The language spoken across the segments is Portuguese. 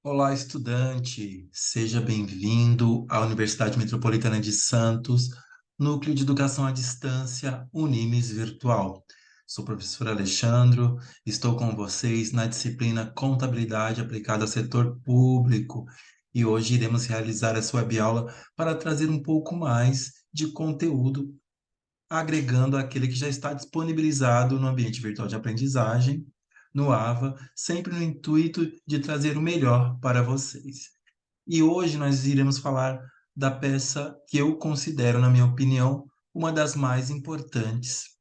Olá, estudante! Seja bem-vindo à Universidade Metropolitana de Santos, Núcleo de Educação à Distância, Unimes Virtual. Sou o professor Alexandro, estou com vocês na disciplina Contabilidade aplicada ao setor público e hoje iremos realizar essa webaula para trazer um pouco mais de conteúdo, agregando aquele que já está disponibilizado no ambiente virtual de aprendizagem, no AVA, sempre no intuito de trazer o melhor para vocês. E hoje nós iremos falar da peça que eu considero, na minha opinião, uma das mais importantes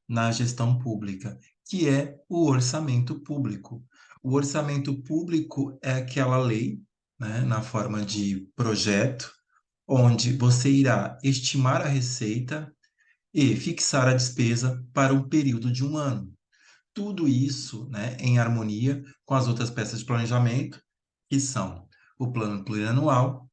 na gestão pública, que é o orçamento público. O orçamento público é aquela lei, né, na forma de projeto, onde você irá estimar a receita e fixar a despesa para um período de um ano. Tudo isso, né, em harmonia com as outras peças de planejamento, que são o plano plurianual,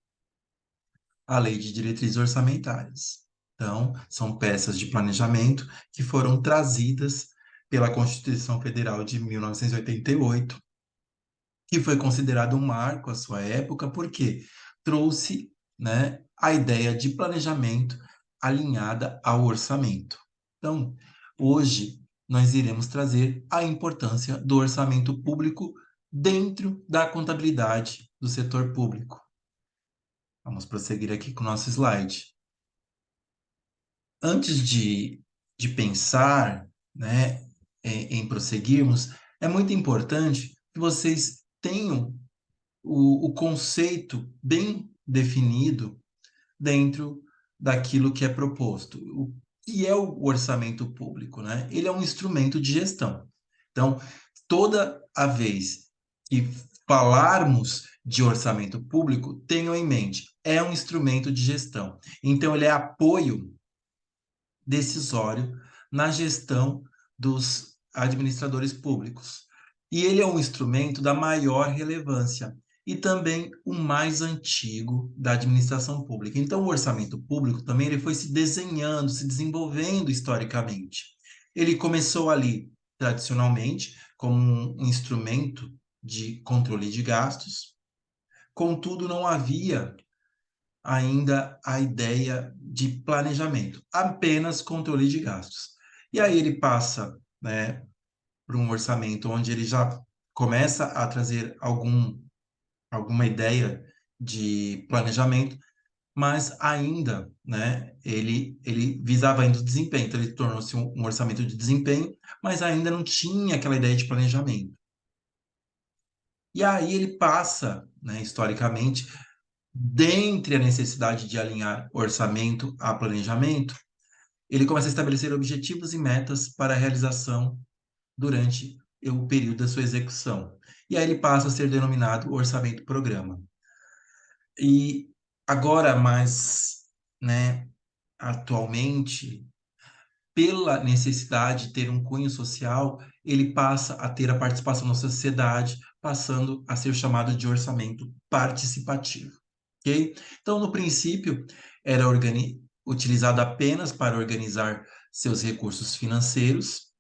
a lei de diretrizes orçamentárias. Então, são peças de planejamento que foram trazidas pela Constituição Federal de 1988, que foi considerado um marco à sua época, porque trouxe, né, a ideia de planejamento alinhada ao orçamento. Então, hoje nós iremos trazer a importância do orçamento público dentro da contabilidade do setor público. Vamos prosseguir aqui com o nosso slide. Antes de pensar, né, em prosseguirmos, é muito importante que vocês tenham o conceito bem definido dentro daquilo que é proposto. O que é o orçamento público, né? Ele é um instrumento de gestão. Então, toda a vez que falarmos de orçamento público, tenham em mente, é um instrumento de gestão. Então, ele é apoio decisório na gestão dos administradores públicos. E ele é um instrumento da maior relevância e também o mais antigo da administração pública. Então, o orçamento público também ele foi se desenhando, se desenvolvendo historicamente. Ele começou ali, tradicionalmente, como um instrumento de controle de gastos, contudo, não havia ainda a ideia de planejamento, apenas controle de gastos. E aí ele passa, né, para um orçamento onde ele já começa a trazer alguma ideia de planejamento, mas ainda, né, ele visava ainda o desempenho, então ele tornou-se um orçamento de desempenho, mas ainda não tinha aquela ideia de planejamento. E aí ele passa, né, historicamente, dentre a necessidade de alinhar orçamento a planejamento, ele começa a estabelecer objetivos e metas para a realização durante o período da sua execução. E aí ele passa a ser denominado orçamento-programa. E agora, mais, né, atualmente, pela necessidade de ter um cunho social, ele passa a ter a participação na sociedade, passando a ser chamado de orçamento participativo. Ok? Então, no princípio, era utilizado apenas para organizar seus recursos financeiros,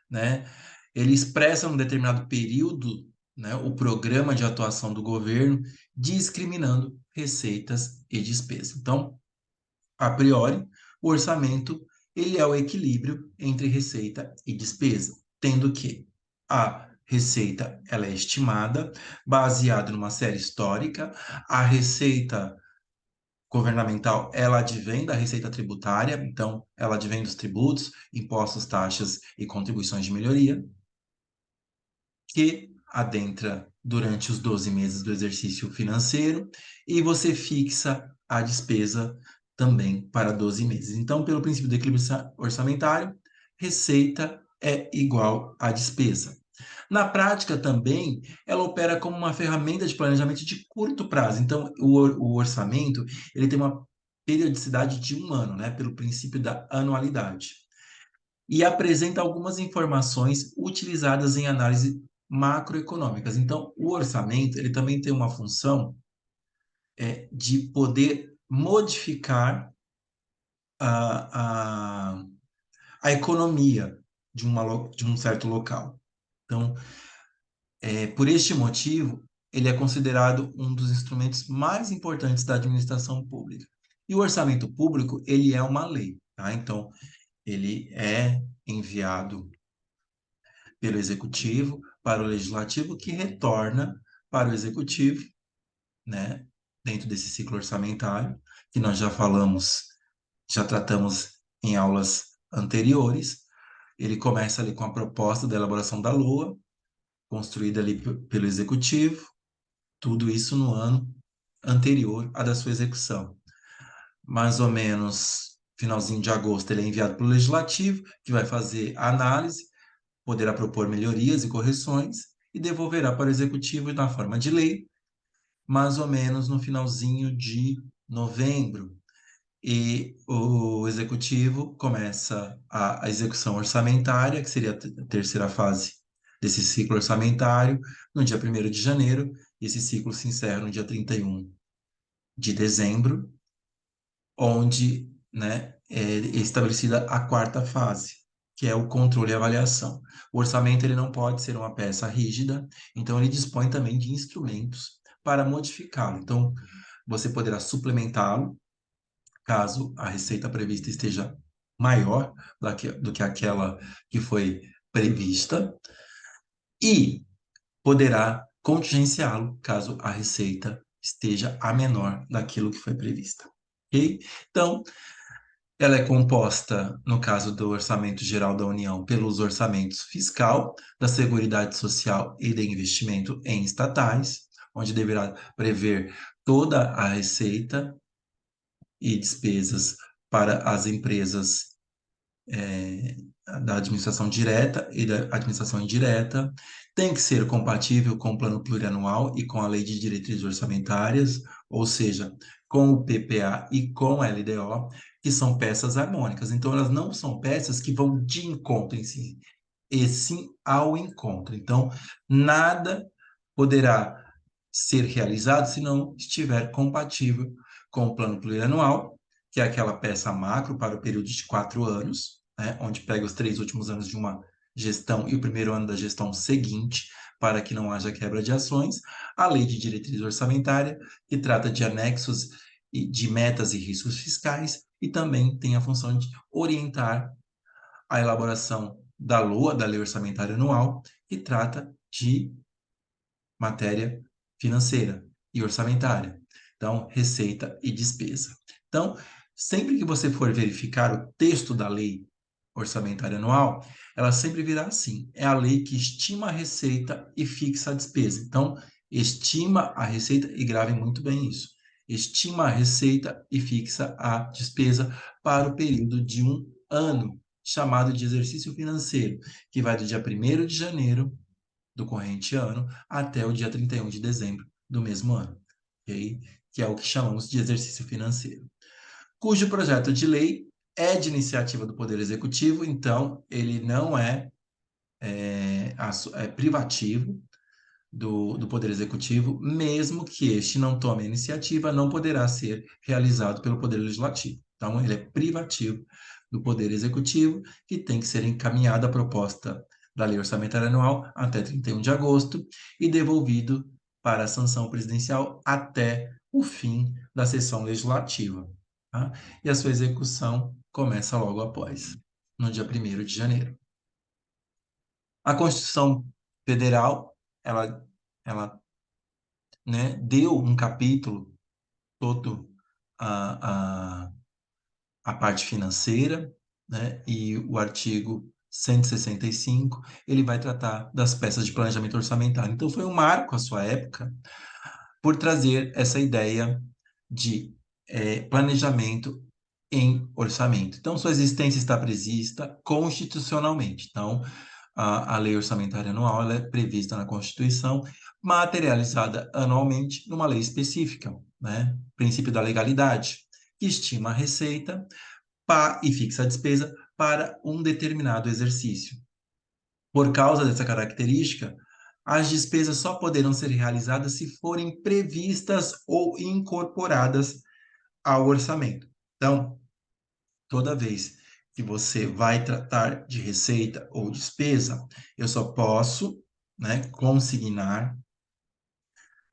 né? Ele expressa um determinado período, né, o programa de atuação do governo, discriminando receitas e despesas. Então, a priori, o orçamento ele é o equilíbrio entre receita e despesa, tendo que a receita ela é estimada baseada numa série histórica, a receita governamental ela advém da receita tributária, então ela advém dos tributos, impostos, taxas e contribuições de melhoria, que adentra durante os 12 meses do exercício financeiro, e você fixa a despesa também para 12 meses. Então, pelo princípio do equilíbrio orçamentário, receita é igual a despesa. Na prática também, ela opera como uma ferramenta de planejamento de curto prazo. Então, o orçamento, ele tem uma periodicidade de um ano, né, pelo princípio da anualidade. E apresenta algumas informações utilizadas em análise macroeconômicas. Então, o orçamento, ele também tem uma função de poder modificar a, a, a economia de um certo local. Então, por este motivo, ele é considerado um dos instrumentos mais importantes da administração pública. E o orçamento público, ele é uma lei, tá? Então, ele é enviado pelo executivo para o legislativo, que retorna para o executivo, né? Dentro desse ciclo orçamentário, que nós já falamos, já tratamos em aulas anteriores. Ele começa ali com a proposta da elaboração da LOA, construída ali pelo executivo, tudo isso no ano anterior à da sua execução. Mais ou menos finalzinho de agosto, ele é enviado para o legislativo, que vai fazer a análise, poderá propor melhorias e correções e devolverá para o executivo na forma de lei, mais ou menos no finalzinho de novembro. E o executivo começa a execução orçamentária, que seria a terceira fase desse ciclo orçamentário, no dia 1º de janeiro, e esse ciclo se encerra no dia 31 de dezembro, onde, né, é estabelecida a quarta fase, que é o controle e avaliação. O orçamento ele não pode ser uma peça rígida, então ele dispõe também de instrumentos para modificá-lo. Então, você poderá suplementá-lo, caso a receita prevista esteja maior do que aquela que foi prevista, e poderá contingenciá-lo, caso a receita esteja a menor daquilo que foi prevista. Ok? Então, ela é composta, no caso do Orçamento Geral da União, pelos orçamentos fiscal, da Seguridade Social e de investimento em estatais, onde deverá prever toda a receita e despesas para as empresas é, da administração direta e da administração indireta, tem que ser compatível com o plano plurianual e com a lei de diretrizes orçamentárias, ou seja, com o PPA e com a LDO, que são peças harmônicas. Então, elas não são peças que vão de encontro em si, e sim ao encontro. Então, nada poderá ser realizado se não estiver compatível com o plano plurianual, que é aquela peça macro para o período de 4 anos, né, onde pega os 3 últimos anos de uma gestão e o primeiro ano da gestão seguinte, para que não haja quebra de ações, a lei de diretriz orçamentária, que trata de anexos e de metas e riscos fiscais, e também tem a função de orientar a elaboração da LOA, da Lei Orçamentária Anual, que trata de matéria financeira e orçamentária. Então, receita e despesa. Então, sempre que você for verificar o texto da lei orçamentária anual, ela sempre virá assim: é a lei que estima a receita e fixa a despesa. Então, estima a receita, e gravem muito bem isso: estima a receita e fixa a despesa para o período de um ano, chamado de exercício financeiro, que vai do dia 1º de janeiro do corrente ano até o dia 31 de dezembro do mesmo ano, ok? Que é o que chamamos de exercício financeiro, cujo projeto de lei é de iniciativa do Poder Executivo, então ele não é privativo do Poder Executivo, mesmo que este não tome a iniciativa, não poderá ser realizado pelo Poder Legislativo. Então, ele é privativo do Poder Executivo, que tem que ser encaminhada a proposta da Lei Orçamentária Anual até 31 de agosto e devolvido para a sanção presidencial até o fim da sessão legislativa, tá? E a sua execução começa logo após, no dia 1º de janeiro. A Constituição Federal, ela, né, deu um capítulo todo a, a parte financeira, né, e o artigo 165, ele vai tratar das peças de planejamento orçamentário. Então, foi um marco à sua época por trazer essa ideia de planejamento em orçamento. Então, sua existência está prevista constitucionalmente. Então, a lei orçamentária anual ela é prevista na Constituição, materializada anualmente numa lei específica, né? Princípio da legalidade, que estima a receita e fixa a despesa para um determinado exercício. Por causa dessa característica, as despesas só poderão ser realizadas se forem previstas ou incorporadas ao orçamento. Então, toda vez que você vai tratar de receita ou despesa, eu só posso, né, consignar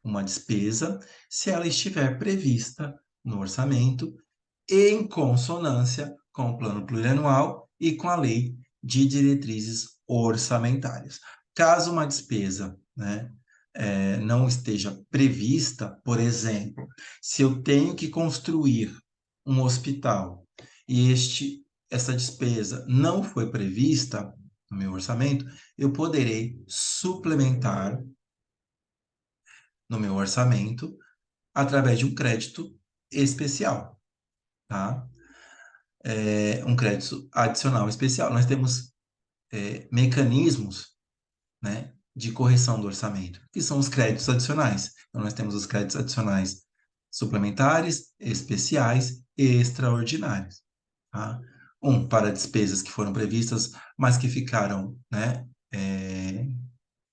uma despesa se ela estiver prevista no orçamento em consonância com o plano plurianual e com a lei de diretrizes orçamentárias. Caso uma despesa, né, não esteja prevista, por exemplo, se eu tenho que construir um hospital e essa despesa não foi prevista no meu orçamento, eu poderei suplementar no meu orçamento através de um crédito especial, tá? Um crédito adicional especial. Nós temos mecanismos, né, de correção do orçamento, que são os créditos adicionais. Então, nós temos os créditos adicionais suplementares, especiais e extraordinários. Tá? Um, para despesas que foram previstas, mas que ficaram, né,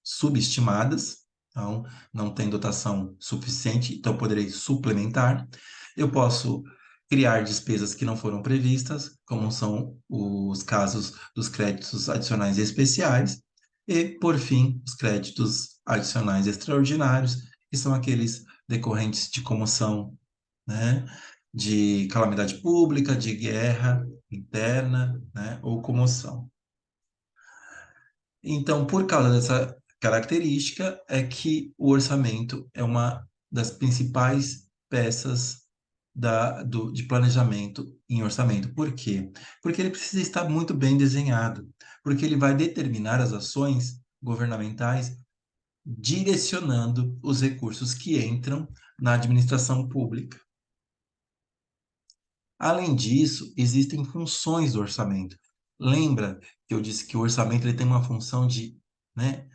subestimadas, então não tem dotação suficiente, então eu poderei suplementar. Eu posso criar despesas que não foram previstas, como são os casos dos créditos adicionais especiais, e, por fim, os créditos adicionais extraordinários, que são aqueles decorrentes de comoção, né, de calamidade pública, de guerra interna, né, ou comoção. Então, por causa dessa característica, é que o orçamento é uma das principais peças de planejamento em orçamento. Por quê? Porque ele precisa estar muito bem desenhado, porque ele vai determinar as ações governamentais direcionando os recursos que entram na administração pública. Além disso, existem funções do orçamento. Lembra que eu disse que o orçamento ele tem uma função de, né,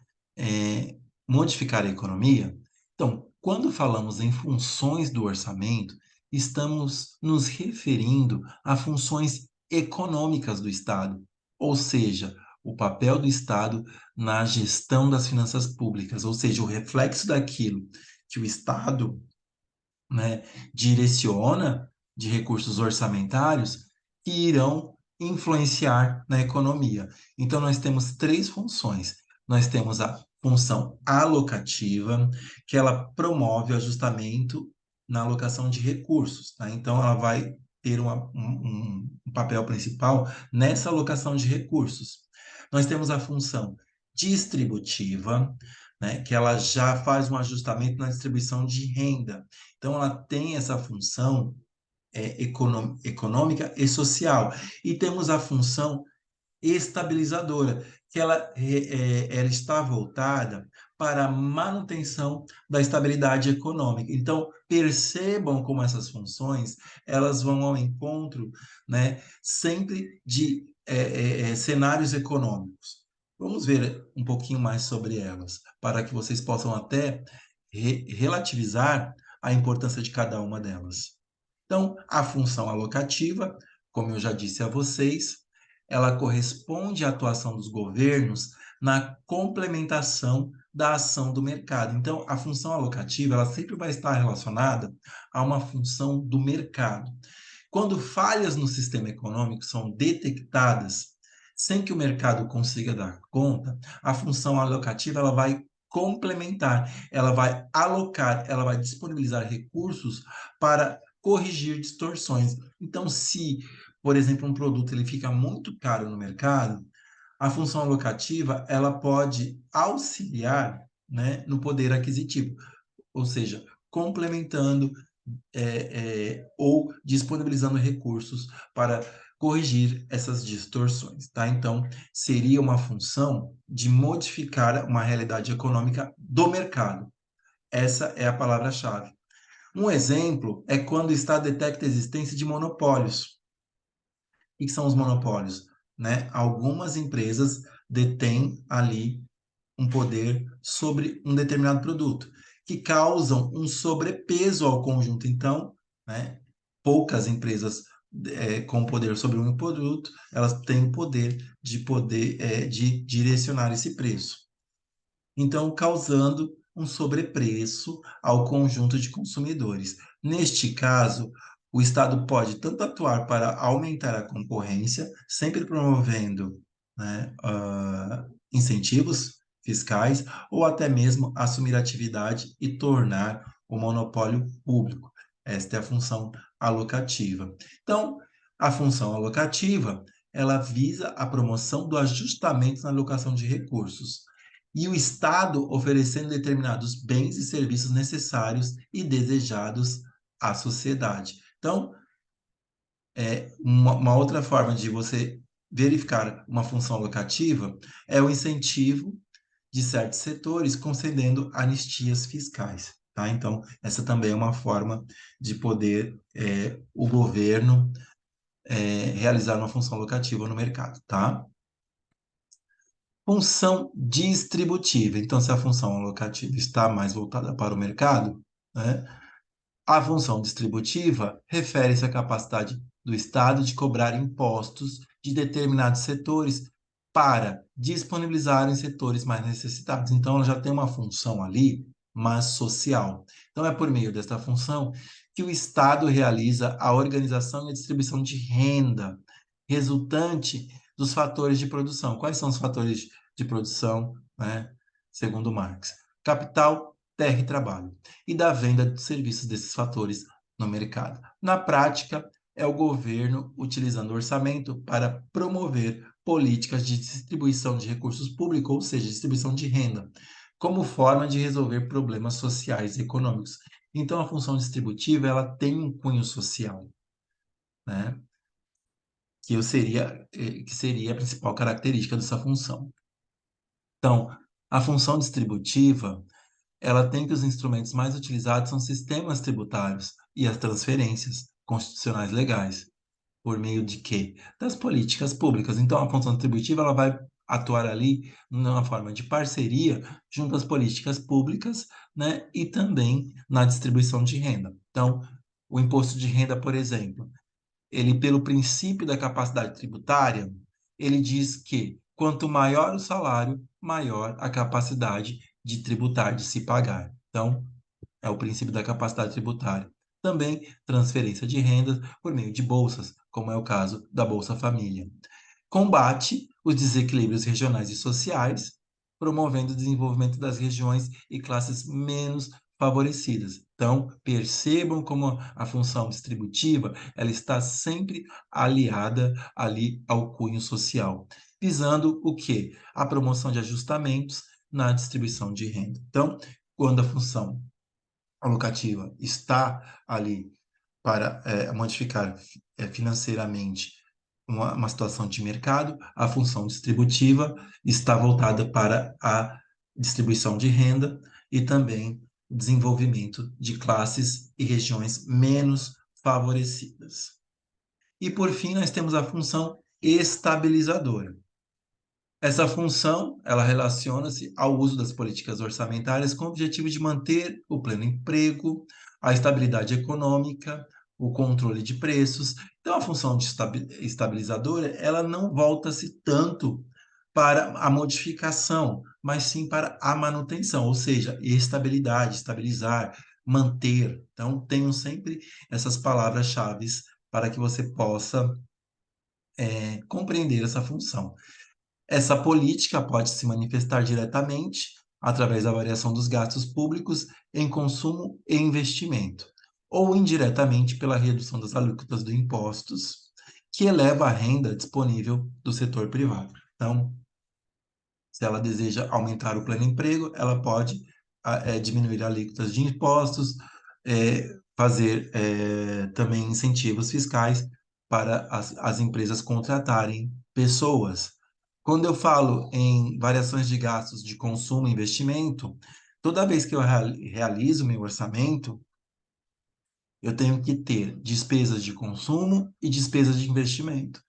modificar a economia? Então, quando falamos em funções do orçamento, estamos nos referindo a funções econômicas do Estado, ou seja, o papel do Estado na gestão das finanças públicas, ou seja, o reflexo daquilo que o Estado, né, direciona de recursos orçamentários que irão influenciar na economia. Então, nós temos três funções. Nós temos a função alocativa, que ela promove o ajustamento na alocação de recursos, tá? Então, ela vai ter um papel principal nessa alocação de recursos. Nós temos a função distributiva, né, que ela já faz um ajustamento na distribuição de renda. Então, ela tem essa função econômica e social. E temos a função estabilizadora, que ela está voltada para a manutenção da estabilidade econômica. Então, percebam como essas funções elas vão ao encontro, né, sempre de cenários econômicos. Vamos ver um pouquinho mais sobre elas, para que vocês possam até relativizar a importância de cada uma delas. Então, a função alocativa, como eu já disse a vocês, ela corresponde à atuação dos governos na complementação da ação do mercado. Então, a função alocativa, ela sempre vai estar relacionada a uma função do mercado. Quando falhas no sistema econômico são detectadas, sem que o mercado consiga dar conta, a função alocativa ela vai complementar, ela vai alocar, ela vai disponibilizar recursos para corrigir distorções. Então, se, por exemplo, um produto ele fica muito caro no mercado, a função alocativa ela pode auxiliar, né, no poder aquisitivo, ou seja, complementando ou disponibilizando recursos para corrigir essas distorções, tá? Então, seria uma função de modificar uma realidade econômica do mercado. Essa é a palavra-chave. Um exemplo é quando o Estado detecta a existência de monopólios. O que são os monopólios? Né? Algumas empresas detêm ali um poder sobre um determinado produto, que causam um sobrepeso ao conjunto. Então, né, poucas empresas com poder sobre um produto, elas têm o poder de direcionar esse preço. Então, causando um sobrepreço ao conjunto de consumidores. Neste caso, o Estado pode tanto atuar para aumentar a concorrência, sempre promovendo, né, incentivos fiscais ou até mesmo assumir atividade e tornar o monopólio público. Esta é a função alocativa. Então, a função alocativa, ela visa a promoção do ajustamento na alocação de recursos e o Estado oferecendo determinados bens e serviços necessários e desejados à sociedade. Então, uma outra forma de você verificar uma função alocativa é o incentivo de certos setores concedendo anistias fiscais. Tá? Então, essa também é uma forma de poder o governo realizar uma função alocativa no mercado. Tá? Função distributiva. Então, se a função alocativa está mais voltada para o mercado, né, a função distributiva refere-se à capacidade do Estado de cobrar impostos de determinados setores para disponibilizar em setores mais necessitados. Então, ela já tem uma função ali, mas social. Então, é por meio desta função que o Estado realiza a organização e a distribuição de renda resultante dos fatores de produção. Quais são os fatores de produção, né? Segundo Marx? Capital, terra e trabalho, e da venda de serviços desses fatores no mercado. Na prática, é o governo utilizando o orçamento para promover políticas de distribuição de recursos públicos, ou seja, distribuição de renda, como forma de resolver problemas sociais e econômicos. Então, a função distributiva, ela tem um cunho social, né? Que seria a principal característica dessa função. Então, a função distributiva, ela tem que os instrumentos mais utilizados são sistemas tributários e as transferências constitucionais legais, por meio de quê? Das políticas públicas. Então, a função distributiva ela vai atuar ali numa forma de parceria junto às políticas públicas, né, e também na distribuição de renda. Então, o imposto de renda, por exemplo, ele, pelo princípio da capacidade tributária, ele diz que quanto maior o salário, maior a capacidade de tributar, de se pagar. Então, é o princípio da capacidade tributária. Também transferência de rendas por meio de bolsas, como é o caso da Bolsa Família. Combate os desequilíbrios regionais e sociais, promovendo o desenvolvimento das regiões e classes menos favorecidas. Então, percebam como a função distributiva, ela está sempre aliada ali ao cunho social, visando o quê? A promoção de ajustamentos na distribuição de renda. Então, quando a função alocativa está ali para modificar financeiramente uma situação de mercado, a função distributiva está voltada para a distribuição de renda e também o desenvolvimento de classes e regiões menos favorecidas. E, por fim, nós temos a função estabilizadora. Essa função, ela relaciona-se ao uso das políticas orçamentárias com o objetivo de manter o pleno emprego, a estabilidade econômica, o controle de preços. Então, a função de estabilizadora, ela não volta-se tanto para a modificação, mas sim para a manutenção, ou seja, estabilidade, estabilizar, manter. Então, tenham sempre essas palavras-chave para que você possa compreender essa função. Essa política pode se manifestar diretamente através da variação dos gastos públicos em consumo e investimento, ou indiretamente pela redução das alíquotas de impostos, que eleva a renda disponível do setor privado. Então, se ela deseja aumentar o pleno emprego, ela pode diminuir alíquotas de impostos, fazer também incentivos fiscais para as empresas contratarem pessoas. Quando eu falo em variações de gastos de consumo e investimento, toda vez que eu realizo meu orçamento, eu tenho que ter despesas de consumo e despesas de investimento.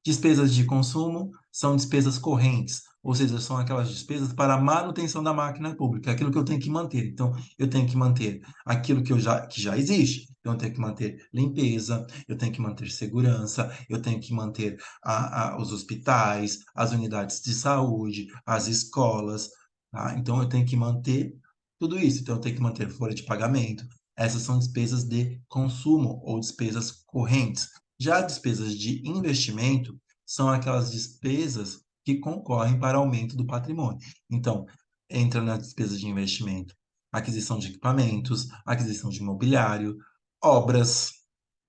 Despesas de consumo são despesas correntes, ou seja, são aquelas despesas para a manutenção da máquina pública, aquilo que eu tenho que manter. Então, eu tenho que manter aquilo que já existe. Então, eu tenho que manter limpeza, eu tenho que manter segurança, eu tenho que manter os hospitais, as unidades de saúde, as escolas, tá? Então, eu tenho que manter tudo isso. Então, eu tenho que manter folha de pagamento. Essas são despesas de consumo ou despesas correntes. Já despesas de investimento são aquelas despesas que concorrem para aumento do patrimônio. Então, entra nas despesas de investimento? Aquisição de equipamentos, aquisição de imobiliário, obras,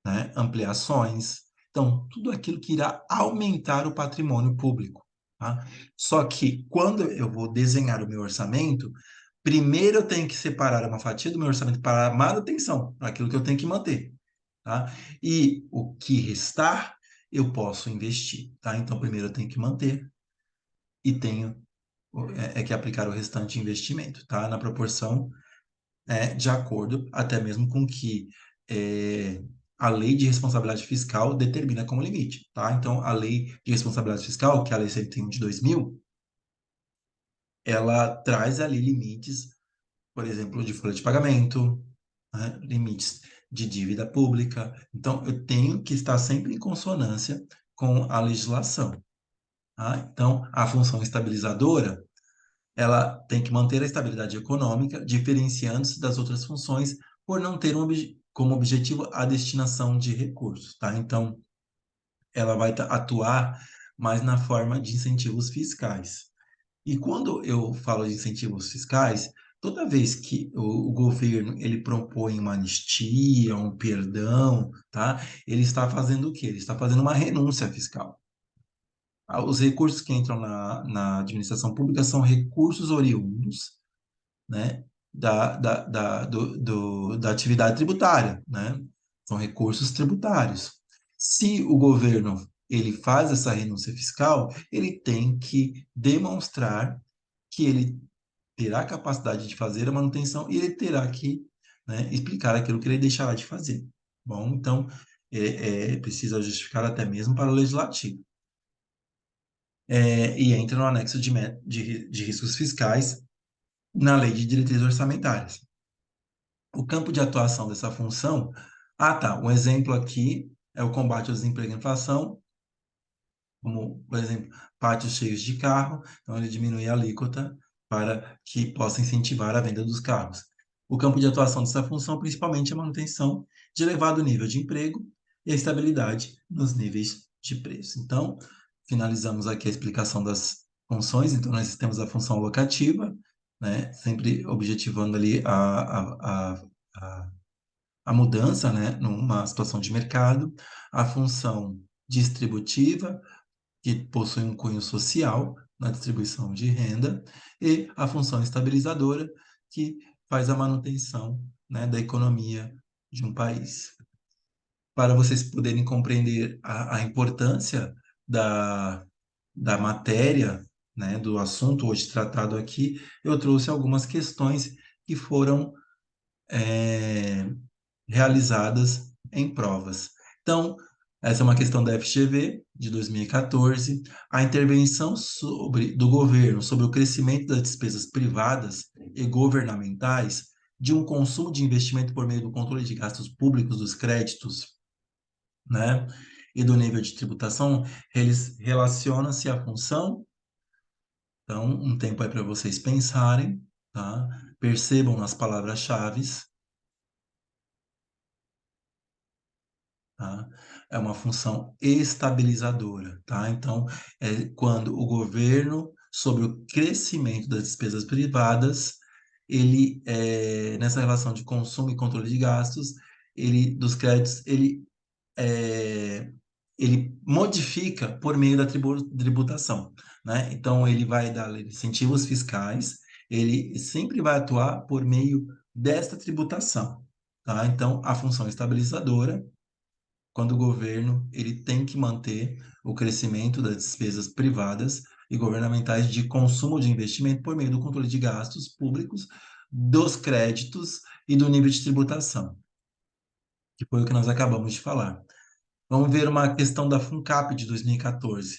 né? Ampliações. Então, tudo aquilo que irá aumentar o patrimônio público, tá? Só que quando eu vou desenhar o meu orçamento, primeiro eu tenho que separar uma fatia do meu orçamento para a manutenção, para aquilo que eu tenho que manter, tá? E o que restar, eu posso investir, tá? Então, primeiro eu tenho que manter e tenho que aplicar o restante investimento, tá? Na proporção de acordo até mesmo com que é, a lei de responsabilidade fiscal determina como limite, tá? Então, a lei de responsabilidade fiscal, que é a Lei 101 de 2000, ela traz ali limites, por exemplo, de folha de pagamento, né? Limites de dívida pública. Então, eu tenho que estar sempre em consonância com a legislação, tá? Então, a função estabilizadora ela tem que manter a estabilidade econômica, diferenciando-se das outras funções por não ter como objetivo a destinação de recursos, tá? Então, ela vai atuar mais na forma de incentivos fiscais. E quando eu falo de incentivos fiscais, toda vez que o governo ele propõe uma anistia, um perdão, tá? Ele está fazendo o quê? Ele está fazendo uma renúncia fiscal. Os recursos que entram na administração pública são recursos oriundos, né, da atividade tributária, né? São recursos tributários. Se o governo ele faz essa renúncia fiscal, ele tem que demonstrar que ele terá capacidade de fazer a manutenção e ele terá que, né, explicar aquilo que ele deixará de fazer. Bom, então precisa justificar até mesmo para o legislativo. E entra no anexo de riscos fiscais na lei de diretrizes orçamentárias. O campo de atuação dessa função, tá, um exemplo aqui é o combate ao desemprego e inflação, como, por exemplo, pátios cheios de carro, então ele diminui a alíquota para que possa incentivar a venda dos carros. O campo de atuação dessa função, principalmente, é a manutenção de elevado nível de emprego e a estabilidade nos níveis de preço. Então, finalizamos aqui a explicação das funções. Então, nós temos a função locativa, né, sempre objetivando ali a, a mudança, né, numa situação de mercado, a função distributiva, que possui um cunho social na distribuição de renda, e a função estabilizadora, que faz a manutenção, né, da economia de um país. Para vocês poderem compreender a importância da matéria, né, do assunto hoje tratado aqui, eu trouxe algumas questões que foram é, realizadas em provas. Então, essa é uma questão da FGV de 2014. A intervenção do governo sobre o crescimento das despesas privadas e governamentais de um consumo de investimento por meio do controle de gastos públicos dos créditos, né, e do nível de tributação, eles relacionam-se à função. Então, um tempo aí para vocês pensarem, tá? Percebam nas palavras-chave, tá? É uma função estabilizadora, tá? Então, é quando o governo, sobre o crescimento das despesas privadas, nessa relação de consumo e controle de gastos, dos créditos, é, ele modifica por meio da tributação, né? Então, ele vai dar incentivos fiscais, ele sempre vai atuar por meio desta tributação, tá? Então, a função estabilizadora quando o governo ele tem que manter o crescimento das despesas privadas e governamentais de consumo de investimento por meio do controle de gastos públicos, dos créditos e do nível de tributação, que foi o que nós acabamos de falar. Vamos ver uma questão da FUNCAP de 2014.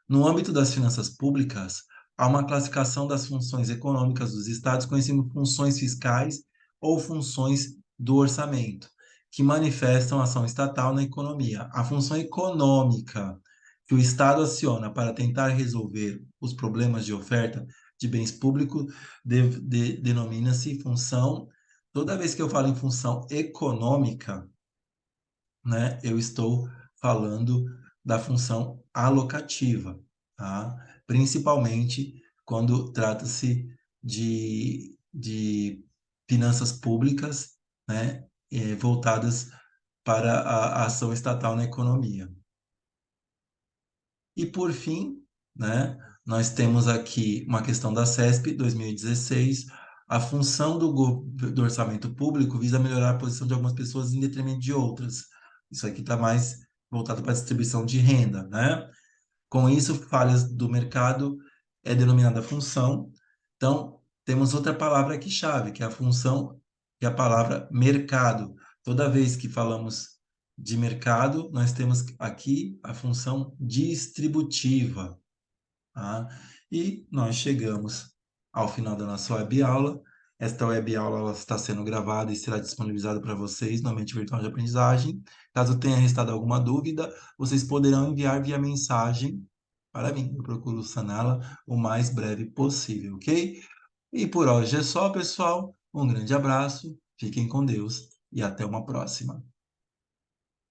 No âmbito das finanças públicas, há uma classificação das funções econômicas dos estados, conhecidas como funções fiscais ou funções do orçamento, que manifestam ação estatal na economia. A função econômica que o Estado aciona para tentar resolver os problemas de oferta de bens públicos denomina-se função. Toda vez que eu falo em função econômica, né, eu estou falando da função alocativa, tá? Principalmente quando trata-se de finanças públicas, né, voltadas para a ação estatal na economia. E por fim, né, nós temos aqui uma questão da CESP 2016. A função do orçamento público visa melhorar a posição de algumas pessoas em detrimento de outras. Isso aqui está mais voltado para a distribuição de renda, né? Com isso, falhas do mercado é denominada função. Então, temos outra palavra aqui chave, que é a função, que é a palavra mercado. Toda vez que falamos de mercado, nós temos aqui a função distributiva, tá? E nós chegamos ao final da nossa web aula. Esta web aula ela está sendo gravada e será disponibilizada para vocês no ambiente virtual de aprendizagem. Caso tenha restado alguma dúvida, vocês poderão enviar via mensagem para mim. Eu procuro saná-la o mais breve possível, ok? E por hoje é só, pessoal. Um grande abraço, fiquem com Deus e até uma próxima.